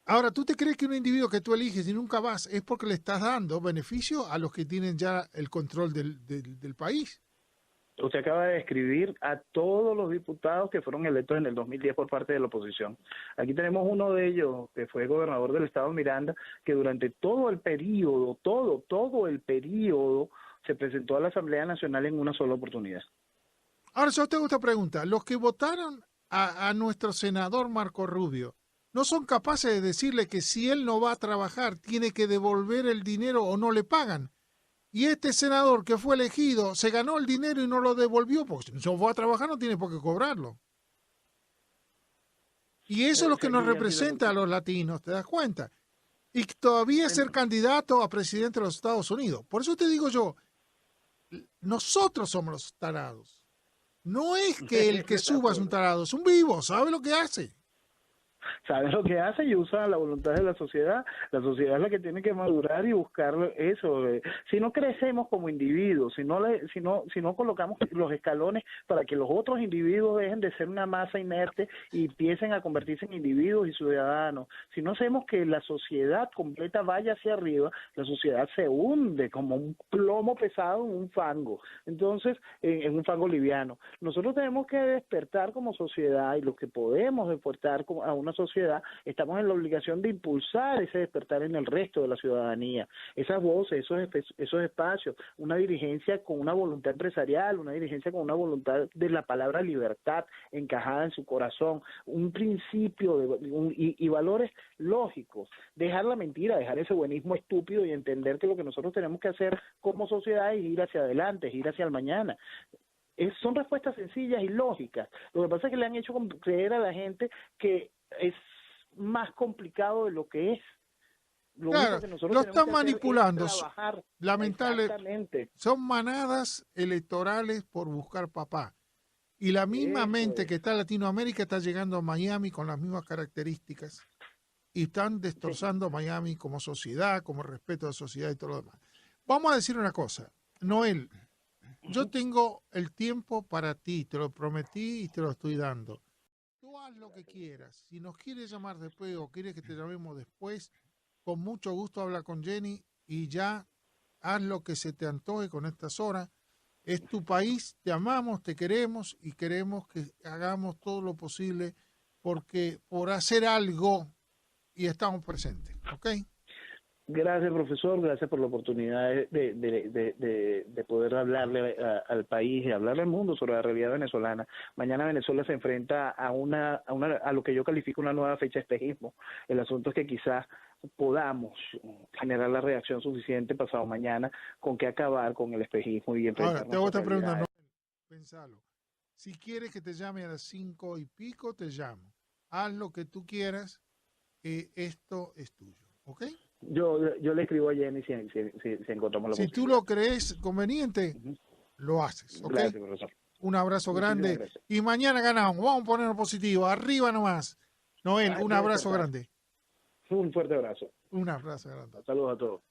Ahora, ¿tú te crees que un individuo que tú eliges y nunca vas es porque le estás dando beneficio a los que tienen ya el control del país? Usted acaba de describir a todos los diputados que fueron electos en el 2010 por parte de la oposición. Aquí tenemos uno de ellos, que fue gobernador del estado Miranda, que durante todo el periodo, todo el periodo, se presentó a la Asamblea Nacional en una sola oportunidad. Ahora, yo tengo esta pregunta. Los que votaron a nuestro senador Marco Rubio, ¿no son capaces de decirle que si él no va a trabajar, tiene que devolver el dinero o no le pagan? Y este senador que fue elegido se ganó el dinero y no lo devolvió, porque si no fue a trabajar no tiene por qué cobrarlo. Y eso es lo que nos representa a los latinos, ¿te das cuenta? Y todavía ser candidato a presidente de los Estados Unidos. Por eso te digo yo, nosotros somos los tarados. No es que el que suba es un tarado, es un vivo, sabe lo que hace. saben lo que hacen y usan la voluntad de la sociedad. La sociedad es la que tiene que madurar y buscar eso. Si no crecemos como individuos, si no colocamos los escalones para que los otros individuos dejen de ser una masa inerte y empiecen a convertirse en individuos y ciudadanos, si no hacemos que la sociedad completa vaya hacia arriba, la sociedad se hunde como un plomo pesado en un fango. Entonces, en un fango liviano. Nosotros tenemos que despertar como sociedad, y los que podemos despertar a una sociedad, estamos en la obligación de impulsar ese despertar en el resto de la ciudadanía. Esas voces, esos espacios, una dirigencia con una voluntad empresarial, una dirigencia con una voluntad de la palabra libertad encajada en su corazón, un principio y valores lógicos, dejar la mentira, dejar ese buenismo estúpido y entender que lo que nosotros tenemos que hacer como sociedad es ir hacia adelante, es ir hacia el mañana. Son respuestas sencillas y lógicas. Lo que pasa es que le han hecho creer a la gente que es más complicado de lo que es. Claro, lo están manipulando. Lamentable, exactamente. son manadas electorales por buscar papá. Y la misma mente que está en Latinoamérica está llegando a Miami con las mismas características. Y están destrozando Miami como sociedad, como respeto a la sociedad y todo lo demás. Vamos a decir una cosa, Noel. Yo tengo el tiempo para ti, te lo prometí y te lo estoy dando. Tú haz lo que quieras. Si nos quieres llamar después o quieres que te llamemos después, con mucho gusto habla con Jenny y ya haz lo que se te antoje con estas horas. Es tu país, te amamos, te queremos y queremos que hagamos todo lo posible por hacer algo y estamos presentes, ¿ok? Gracias, profesor, gracias por la oportunidad de poder hablarle al país y hablarle al mundo sobre la realidad venezolana. Mañana Venezuela se enfrenta a lo que yo califico una nueva fecha de espejismo. El asunto es que quizás podamos generar la reacción suficiente pasado mañana con que acabar con el espejismo y enfrentarnos. Ahora, te hago esta pregunta, no, pensalo. Si quieres que te llame a las 5 y pico, te llamo. Haz lo que tú quieras, esto es tuyo, ¿ok? Yo le escribo a Jenny si encontramos la posibilidad. Si tú lo crees conveniente, lo haces, ¿ok? Gracias, profesor. Un abrazo grande. Gracias. Y mañana ganamos. Vamos a ponernos positivo. Arriba nomás. Noel, un abrazo grande. Un fuerte abrazo. Un abrazo grande. Saludos a todos.